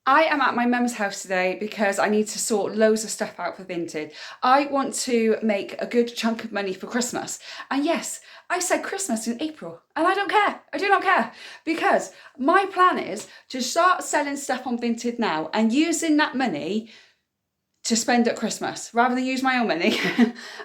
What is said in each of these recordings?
I am at my mum's house today because I need to sort loads of stuff out for Vinted. I want to make a good chunk of money for Christmas. And yes, I said Christmas in April and I don't care. I do not care because my plan is to start selling stuff on Vinted now and using that money to spend at Christmas rather than use my own money.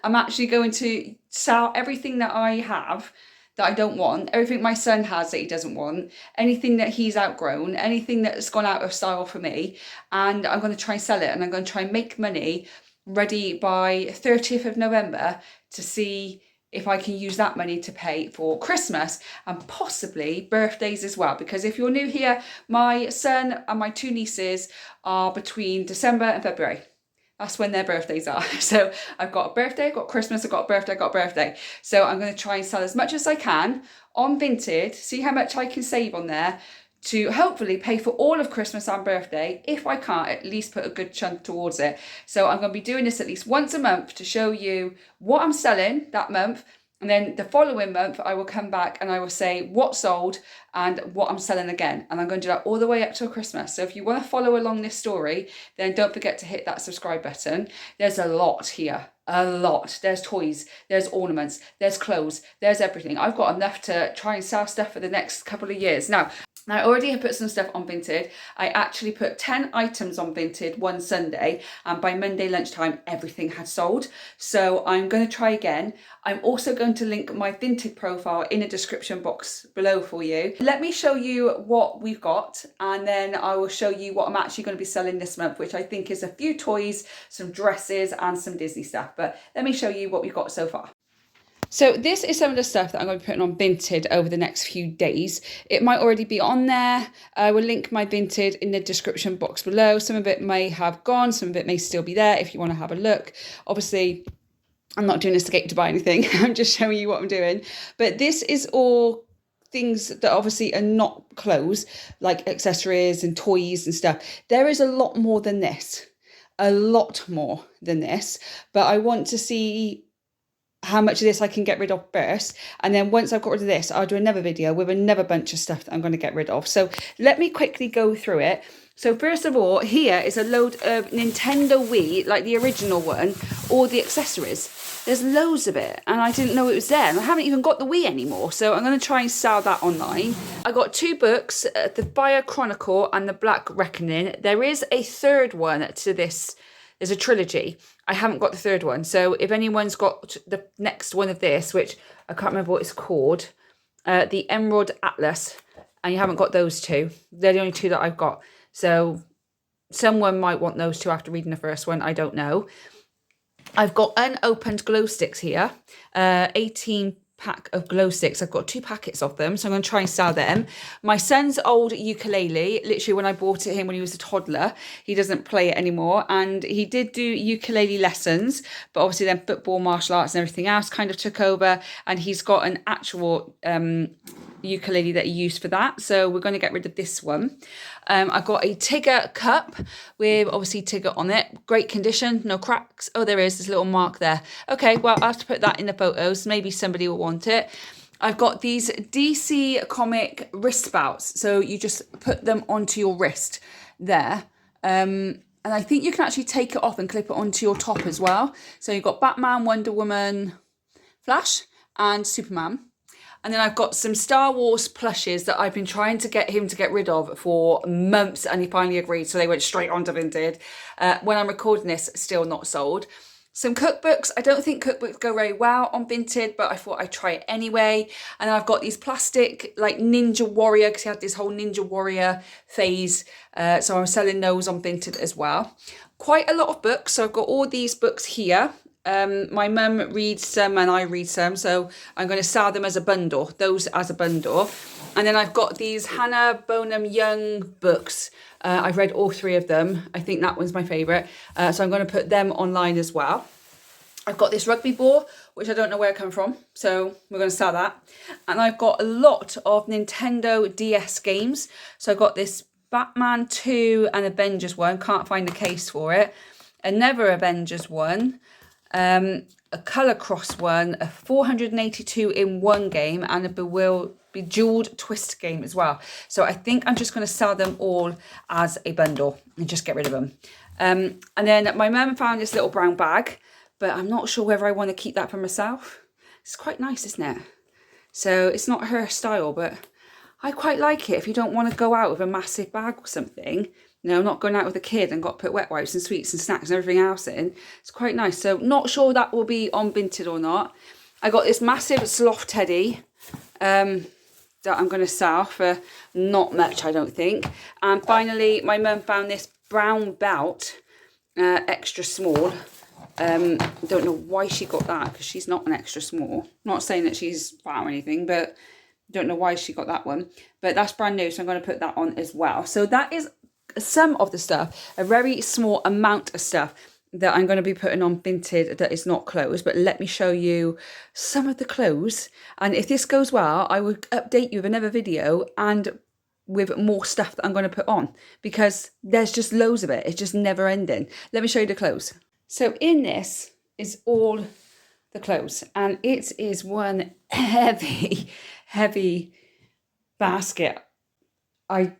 I'm actually going to sell everything that I have that I don't want, everything my son has that he doesn't want, anything that he's outgrown, anything that's gone out of style for me, and I'm going to try and sell it, and I'm going to try and make money ready by 30th of November to see if I can use that money to pay for Christmas and possibly birthdays as well. Because if you're new here, my son and my two nieces are between December and February. That's when their birthdays are. So I've got a birthday, I've got Christmas, I've got a birthday, I've got a birthday. So I'm going to try and sell as much as I can on Vinted, see how much I can save on there to hopefully pay for all of Christmas and birthday. If I can't, at least put a good chunk towards it. So I'm going to be doing this at least once a month to show you what I'm selling that month. And then the following month, I will come back and I will say what sold and what I'm selling again. And I'm going to do that all the way up till Christmas. So if you want to follow along this story, then don't forget to hit that subscribe button. There's a lot here. A lot. There's toys, there's ornaments, there's clothes, there's everything. I've got enough to try and sell stuff for the next couple of years. Now, I already have put some stuff on Vinted. I actually put 10 items on Vinted one Sunday, and by Monday lunchtime, everything had sold. So I'm going to try again. I'm also going to link my Vinted profile in the description box below for you. Let me show you what we've got, and then I will show you what I'm actually going to be selling this month, which I think is a few toys, some dresses, and some Disney stuff. But let me show you what we've got so far. So this is some of the stuff that I'm going to be putting on Vinted over the next few days. It might already be on there. I will link my Vinted in the description box below. Some of it may have gone, some of it may still be there if you want to have a look. Obviously, I'm not doing this to get you to buy anything. I'm just showing you what I'm doing. But this is all things that obviously are not clothes, like accessories and toys and stuff. There is a lot more than this. A lot more than this. But I want to see how much of this I can get rid of first, and then once I've got rid of this, I'll do another video with another bunch of stuff that I'm going to get rid of. So let me quickly go through it. So first of all, here is a load of Nintendo Wii, like the original one, all the accessories. There's loads of it, and I didn't know it was there, and I haven't even got the Wii anymore, so I'm going to try and sell that online. I got two books, the Fire Chronicle and the Black Reckoning. There is a third one to this. There's a trilogy. I haven't got the third one. So if anyone's got the next one of this, which I can't remember what it's called, the Emerald Atlas, and you haven't got those two, they're the only two that I've got. So someone might want those two after reading the first one. I don't know. I've got unopened glow sticks here, 18 pack of glow sticks. I've got 2 packets of them, so I'm going to try and sell them. My son's old ukulele, literally when I bought it him when he was a toddler, he doesn't play it anymore, and he did do ukulele lessons, but obviously then football, martial arts and everything else kind of took over, and he's got an actual ukulele that he used for that, so we're going to get rid of this one. I got a Tigger cup with obviously Tigger on it. Great condition, no cracks. Oh, there's a little mark there. Okay, well, I'll have to put that in the photos. Maybe somebody will want it. I've got these DC comic wrist belts. So you just put them onto your wrist there. And I think you can actually take it off and clip it onto your top as well. So you've got Batman, Wonder Woman, Flash, and Superman. And then I've got some Star Wars plushes that I've been trying to get him to get rid of for months, and he finally agreed, so they went straight onto Vinted. When I'm recording this, still not sold. Some cookbooks. I don't think cookbooks go very well on Vinted, but I thought I'd try it anyway. And then I've got these plastic, like Ninja Warrior, because he had this whole Ninja Warrior phase. So I'm selling those on Vinted as well. Quite a lot of books. So I've got all these books here. My mum reads some and I read some, so I'm going to sell them as a bundle, those as a bundle. And then I've got these Hannah Bonham Young books. I've read all 3 of them. I think that one's my favourite. So I'm going to put them online as well. I've got this rugby ball, which I don't know where it came from, so we're going to sell that. And I've got a lot of Nintendo DS games. So I've got this Batman 2 and Avengers one. Can't find the case for it. Another Avengers one. A colour cross one, a 482 in one game, and a Bejeweled twist game as well. So I think I'm just going to sell them all as a bundle and just get rid of them. And then my mum found this little brown bag, but I'm not sure whether I want to keep that for myself. It's quite nice, isn't it? So it's not her style, but I quite like it. If you don't want to go out with a massive bag or something, you know, not going out with a kid and got to put wet wipes and sweets and snacks and everything else in, it's quite nice. So not sure that will be on Vinted or not. I got this massive sloth teddy that I'm going to sell for not much, I don't think. And finally, my mum found this brown belt, extra small. Don't know why she got that, because she's not an extra small. Not saying that she's fat or anything, but don't know why she got that one. But that's brand new, so I'm going to put that on as well. So that is some of the stuff, a very small amount of stuff that I'm going to be putting on Vinted that is not clothes. But let me show you some of the clothes. And if this goes well, I will update you with another video and with more stuff that I'm going to put on, because there's just loads of it. It's just never ending. Let me show you the clothes. So in this is all the clothes, and it is one heavy basket. I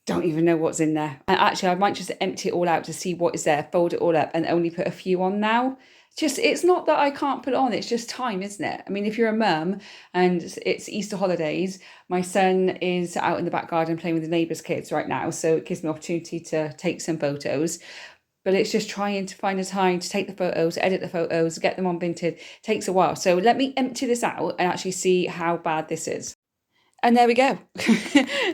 don't even know what's in there. And actually, I might just empty it all out to see what is there, fold it all up and only put a few on now. Just, it's not that I can't put it on, it's just time, isn't it? I mean, if you're a mum and it's Easter holidays, my son is out in the back garden playing with the neighbours' kids right now, so it gives me opportunity to take some photos. But it's just trying to find a time to take the photos, edit the photos, get them on Vinted. Takes a while. So let me empty this out and actually see how bad this is. And there we go.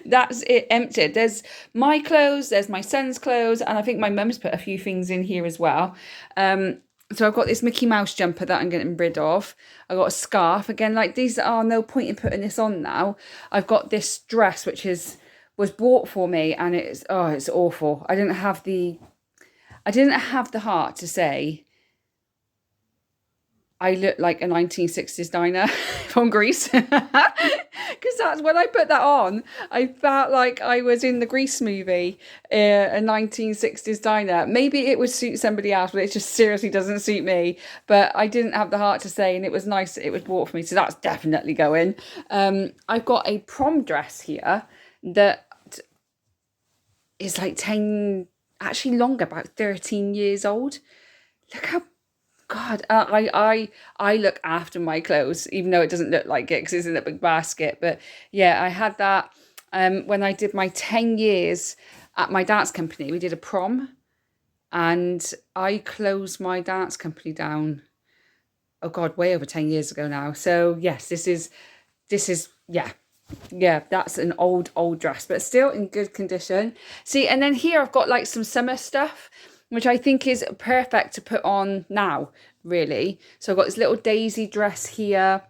That's it emptied. There's my clothes, there's my son's clothes, and I think my mum's put a few things in here as well. So I've got this Mickey Mouse jumper that I'm getting rid of. I've got a scarf. Again, like, these are no point in putting this on now. I've got this dress, which was bought for me, and it's awful. I didn't have the heart to say I look like a 1960s diner from Greece. Because that's when I put that on, I felt like I was in the Grease movie, a 1960s diner. Maybe it would suit somebody else, but it just seriously doesn't suit me. But I didn't have the heart to say, and it was nice that it was bought for me. So that's definitely going. I've got a prom dress here that is like 10... actually longer, about 13 years old. Look how, God, I look after my clothes, even though it doesn't look like it because it's in a big basket. But yeah, I had that when I did my 10 years at my dance company. We did a prom, and I closed my dance company down, oh God, way over 10 years ago now. So yes, this is yeah, that's an old dress, but still in good condition. See, and then here I've got like some summer stuff, which I think is perfect to put on now, really. So I've got this little daisy dress here.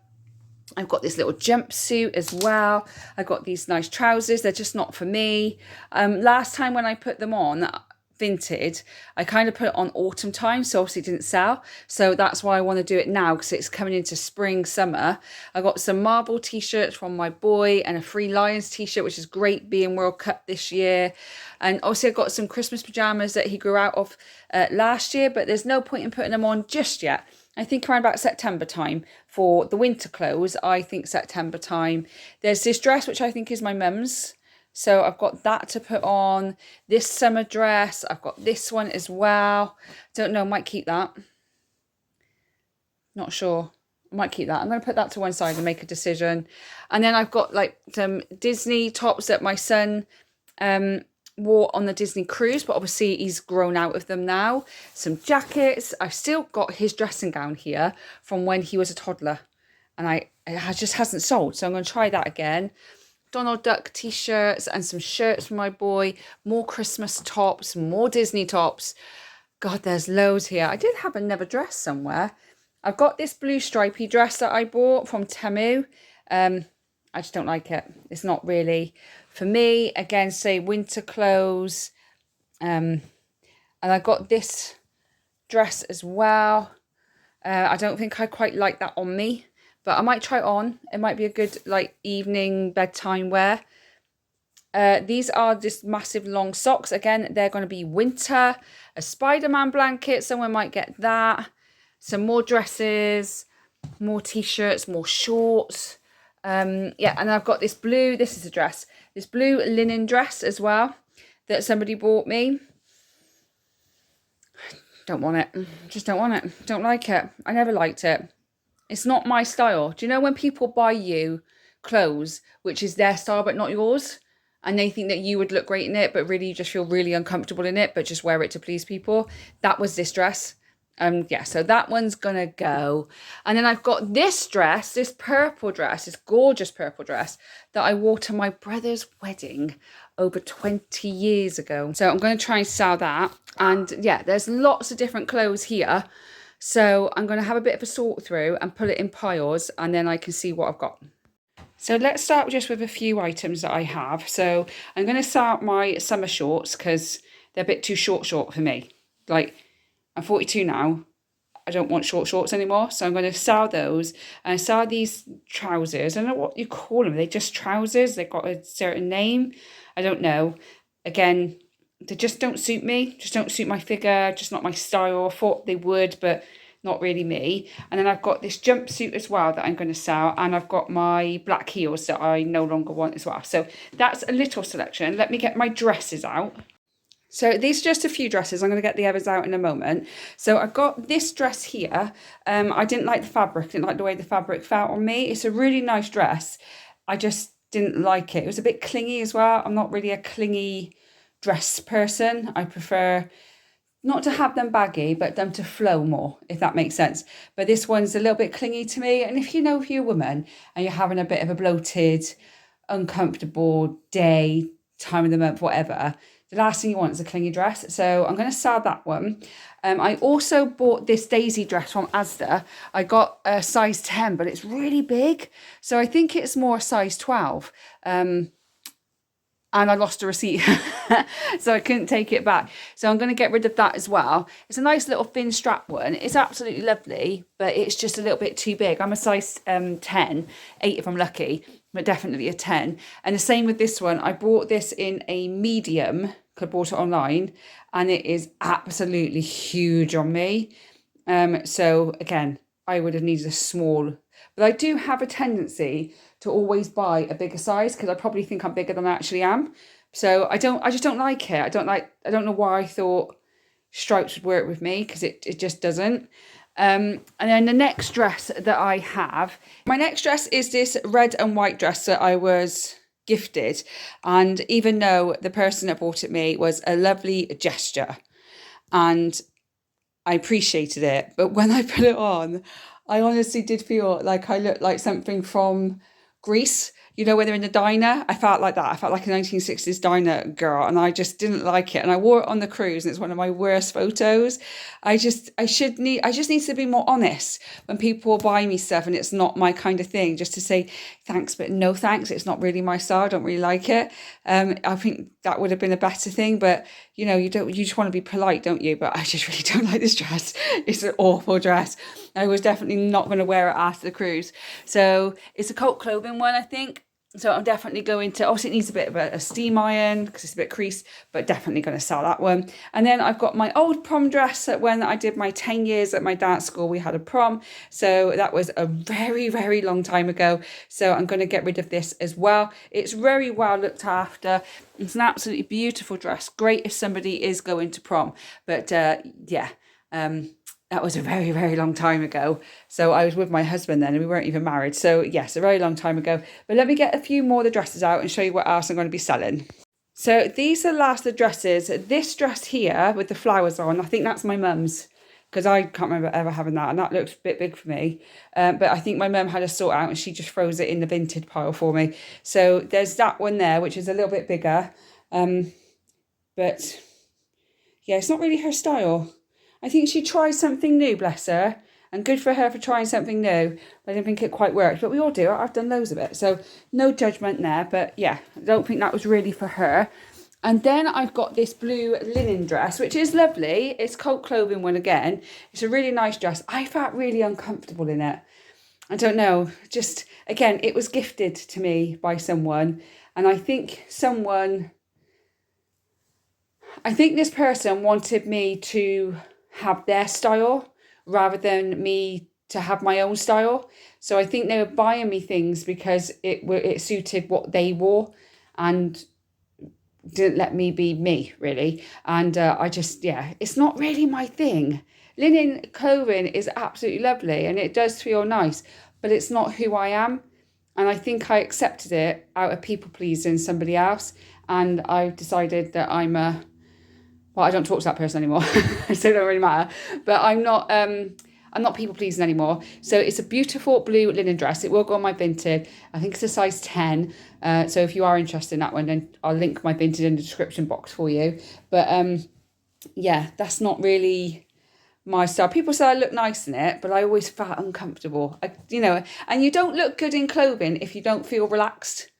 I've got this little jumpsuit as well. I've got these nice trousers. They're just not for me. Last time when I put them on Vinted, I kind of put it on autumn time, so obviously it didn't sell. So that's why I want to do it now, because it's coming into spring, summer. I got some Marvel t-shirts from my boy and a Free Lions t-shirt, which is great being World Cup this year. And obviously I've got some Christmas pajamas that he grew out of last year, but there's no point in putting them on just yet. I think around about September time for the winter clothes. I think September time. There's this dress, which I think is my mum's. So I've got that to put on. This summer dress. I've got this one as well. Don't know, might keep that. Not sure. I might keep that. I'm going to put that to one side and make a decision. And then I've got like some Disney tops that my son wore on the Disney cruise, but obviously he's grown out of them now. Some jackets. I've still got his dressing gown here from when he was a toddler, and it just hasn't sold. So I'm going to try that again. Donald Duck t-shirts and some shirts for my boy, more Christmas tops, more Disney tops. God, there's loads here. I did have another dress somewhere. I've got this blue stripy dress that I bought from Temu. I just don't like it. It's not really for me. Again, say winter clothes. And I got this dress as well. I don't think I quite like that on me, but I might try it on. It might be a good like evening bedtime wear. These are just massive long socks. Again, they're going to be winter. A Spider-Man blanket. Someone might get that. Some more dresses, more t-shirts, more shorts. Yeah, and I've got this blue, this is a dress, this blue linen dress as well that somebody bought me. Don't want it. Just don't want it. Don't like it. I never liked it. It's not my style. Do you know when people buy you clothes, which is their style but not yours? And they think that you would look great in it, but really you just feel really uncomfortable in it, but just wear it to please people. That was this dress. Yeah, so that one's gonna go. And then I've got this dress, this purple dress, this gorgeous purple dress that I wore to my brother's wedding over 20 years ago. So I'm going to try and sell that. And yeah, there's lots of different clothes here. So I'm going to have a bit of a sort through and put it in piles, and then I can see what I've got. So let's start just with a few items that I have. So I'm going to start my summer shorts because they're a bit too short for me. Like, I'm 42 now. I don't want short shorts anymore. So I'm going to sell those. And I sell these trousers. I don't know what you call them. They're just trousers. They've got a certain name. I don't know. Again, they just don't suit me. Just don't suit my figure. Just not my style. I thought they would, but not really me. And then I've got this jumpsuit as well that I'm going to sell. And I've got my black heels that I no longer want as well. So that's a little selection. Let me get my dresses out. So these are just a few dresses. I'm going to get the others out in a moment. So I've got this dress here. I didn't like the fabric. I didn't like the way the fabric felt on me. It's a really nice dress. I just didn't like it. It was a bit clingy as well. I'm not really a clingy dress person. I prefer not to have them baggy, but them to flow more, if that makes sense. But this one's a little bit clingy to me. And if you're a woman and you're having a bit of a bloated, uncomfortable day, time of the month, whatever, the last thing you want is a clingy dress. So I'm going to sell that one. I also bought this daisy dress from Asda. I got a size 10, but it's really big. So I think it's more size 12. And I lost a receipt, so I couldn't take it back. So I'm going to get rid of that as well. It's a nice little thin strap one. It's absolutely lovely, but it's just a little bit too big. I'm a size 10, 8 if I'm lucky, but definitely a 10. And the same with this one. I bought this in a medium, I bought it online, and it is absolutely huge on me. So again, I would have needed a small, but I do have a tendency to always buy a bigger size because I probably think I'm bigger than I actually am. So I just don't like it. I don't know why I thought stripes would work with me because it just doesn't. And then the next dress that I have, my next dress is this red and white dress that I was gifted. And even though the person that bought it me was a lovely gesture and I appreciated it, but when I put it on, I honestly did feel like I looked like something from Greece. You know, when they're in the diner, I felt like that. I felt like a 1960s diner girl, and I just didn't like it. And I wore it on the cruise, and it's one of my worst photos. I just need to be more honest when people buy me stuff and it's not my kind of thing, just to say thanks, but no thanks. It's not really my style. I don't really like it. I think that would have been a better thing, but you know, you just want to be polite, don't you? But I just really don't like this dress. It's an awful dress. I was definitely not going to wear it after the cruise. So it's a cult clothing one, I think. So I'm definitely going to, obviously it needs a bit of a steam iron because it's a bit creased, but definitely going to sell that one. And then I've got my old prom dress that when I did my 10 years at my dance school, we had a prom. So that was a very, very long time ago. So I'm going to get rid of this as well. It's very well looked after. It's an absolutely beautiful dress. Great if somebody is going to prom. But that was a very, very long time ago. So I was with my husband then and we weren't even married. So yes, a very long time ago. But let me get a few more of the dresses out and show you what else I'm going to be selling. So these are the last of the dresses. This dress here with the flowers on, I think that's my mum's because I can't remember ever having that. And that looks a bit big for me. But I think my mum had a sort out and she just throws it in the Vinted pile for me. So there's that one there, which is a little bit bigger. But yeah, it's not really her style. I think she tried something new, bless her, and good for her for trying something new. But I didn't think it quite worked, but we all do. I've done loads of it, so no judgment there. But yeah, I don't think that was really for her. And then I've got this blue linen dress, which is lovely. It's cult clothing one again. It's a really nice dress. I felt really uncomfortable in it. I don't know, just, again, it was gifted to me by someone. And I think this person wanted me to have their style rather than me to have my own style. So I think they were buying me things because it suited what they wore and didn't let me be me, really. And I just, yeah, it's not really my thing. Linen clothing is absolutely lovely and it does feel nice, but it's not who I am. And I think I accepted it out of people pleasing somebody else. And I decided that well, I don't talk to that person anymore, so it don't really matter. But I'm not people pleasing anymore. So it's a beautiful blue linen dress. It will go on my Vinted. I think it's a size 10. So if you are interested in that one, then I'll link my Vinted in the description box for you. But yeah, that's not really my style. People say I look nice in it, but I always felt uncomfortable. And you don't look good in clothing if you don't feel relaxed.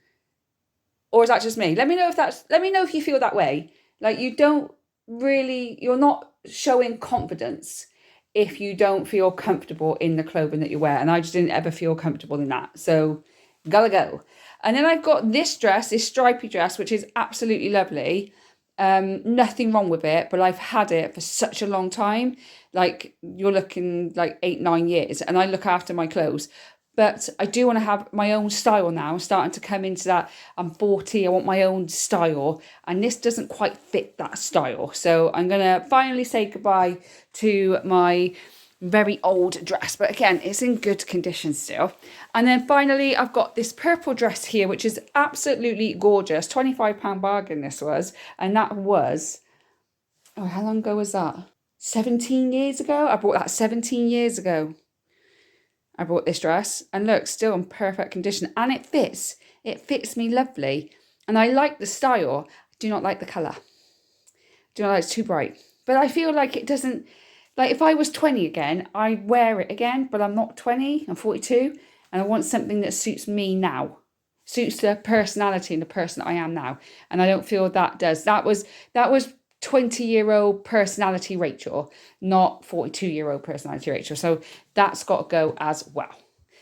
Or is that just me? Let me know if you feel that way. Like you're not showing confidence if you don't feel comfortable in the clothing that you wear. And I just didn't ever feel comfortable in that. So gotta go. And then I've got this stripy dress, which is absolutely lovely. Nothing wrong with it, but I've had it for such a long time. Like you're looking like 8-9 years, and I look after my clothes. But I do want to have my own style now. I'm starting to come into that. I'm 40, I want my own style. And this doesn't quite fit that style. So I'm going to finally say goodbye to my very old dress. But again, it's in good condition still. And then finally, I've got this purple dress here, which is absolutely gorgeous. £25 bargain this was. And that was, how long ago was that? 17 years ago? I bought that 17 years ago. I bought this dress and look, still in perfect condition, and it fits me lovely, and I like the style. I do not like the colour. Do not like it's too bright, but I feel like it doesn't, like if I was 20 again, I'd wear it again, but I'm not 20, I'm 42, and I want something that suits me now, suits the personality and the person I am now, and I don't feel that does. That was 20-year-old personality Rachel, not 42-year-old personality Rachel. So that's got to go as well.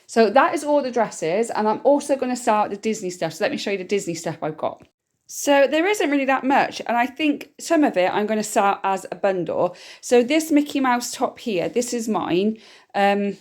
So that is all the dresses. And I'm also going to start the Disney stuff. So let me show you the Disney stuff I've got. So there isn't really that much. And I think some of it I'm going to start as a bundle. So this Mickey Mouse top here, this is mine. I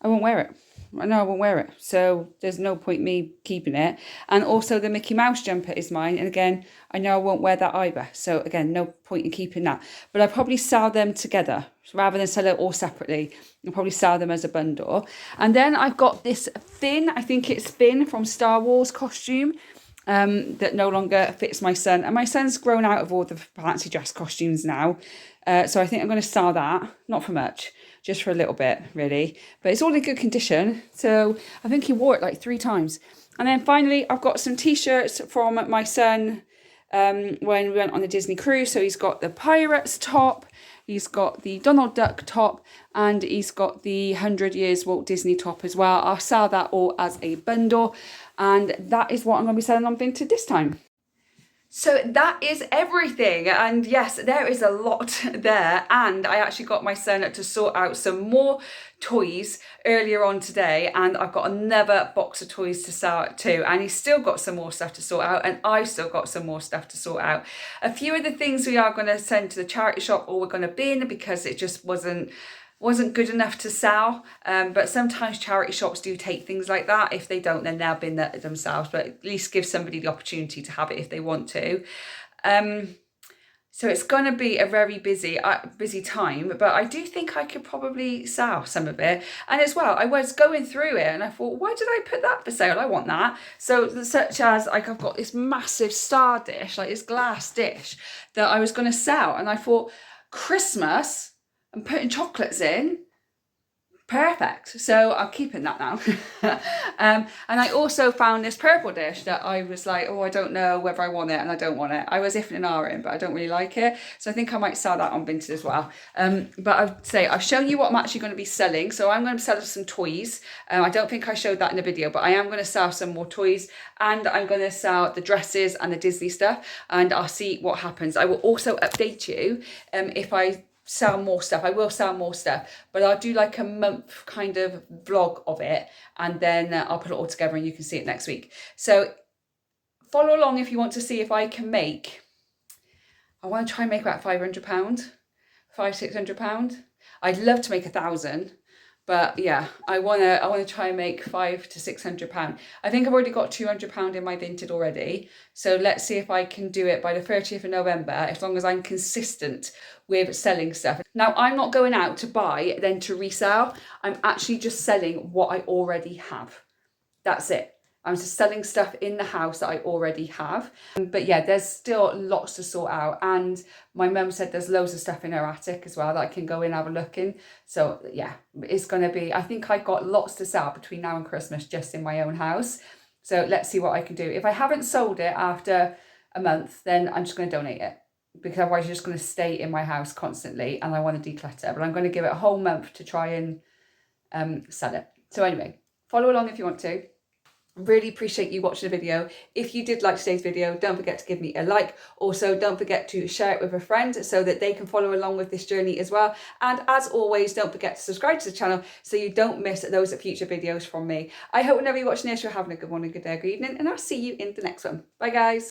won't wear it. I know I won't wear it, so there's no point me keeping it. And also the Mickey Mouse jumper is mine, and again, I know I won't wear that either, so again, no point in keeping that. But I'll probably sell them together, rather than sell it all separately. I'll probably sell them as a bundle. And then I've got this Finn, I think it's Finn from Star Wars costume, that no longer fits my son. And my son's grown out of all the fancy dress costumes now, so I think I'm going to sell that, not for much. Just for a little bit, really. But it's all in good condition. So I think he wore it like 3 times. And then finally, I've got some T-shirts from my son when we went on the Disney cruise. So he's got the Pirates top, he's got the Donald Duck top, and he's got the 100 Years Walt Disney top as well. I'll sell that all as a bundle. And that is what I'm going to be selling on Vinted this time. So that is everything, and yes, there is a lot there, and I actually got my son to sort out some more toys earlier on today, and I've got another box of toys to sort too, and he's still got some more stuff to sort out, and I've still got some more stuff to sort out. A few of the things we are going to send to the charity shop, or we're going to bin because it just wasn't good enough to sell, but sometimes charity shops do take things like that. If they don't, then they'll bin that themselves, but at least give somebody the opportunity to have it if they want to. So it's going to be a very busy time, but I do think I could probably sell some of it. And as well, I was going through it and I thought, why did I put that for sale? I want that. So such as, like, I've got this massive star dish, like this glass dish that I was going to sell, and I thought, Christmas and putting chocolates in, perfect. So I'm keeping that now. And I also found this purple dish that I was like, oh, I don't know whether I want it, and I don't want it. I was iffing and ahhing, but I don't really like it. So I think I might sell that on Vinted as well. But I'd say I've shown you what I'm actually going to be selling. So I'm going to sell some toys. I don't think I showed that in the video, but I am going to sell some more toys, and I'm going to sell the dresses and the Disney stuff, and I'll see what happens. I will also update you if I sell more stuff. I will sell more stuff, but I'll do like a month kind of vlog of it, and then I'll put it all together and you can see it next week. So follow along if you want to see if I can make, I want to try and make about £500, £500-600. I'd love to make 1,000, But yeah, I wanna try and make £500 to £600. I think I've already got £200 in my Vinted already. So let's see if I can do it by the 30th of November, as long as I'm consistent with selling stuff. Now, I'm not going out to buy then to resell. I'm actually just selling what I already have. That's it. I'm just selling stuff in the house that I already have. But yeah, there's still lots to sort out. And my mum said there's loads of stuff in her attic as well that I can go in and have a look in. So yeah, it's going to be, I think I've got lots to sell between now and Christmas just in my own house. So let's see what I can do. If I haven't sold it after a month, then I'm just going to donate it, because otherwise it's just going to stay in my house constantly and I want to declutter. But I'm going to give it a whole month to try and sell it. So anyway, follow along if you want to. Really appreciate you watching the video. If you did like today's video, don't forget to give me a like. Also, don't forget to share it with a friend so that they can follow along with this journey as well. And as always, don't forget to subscribe to the channel so you don't miss those future videos from me. I hope whenever you're watching this, you're having a good morning, good day, good evening, and I'll see you in the next one. Bye guys.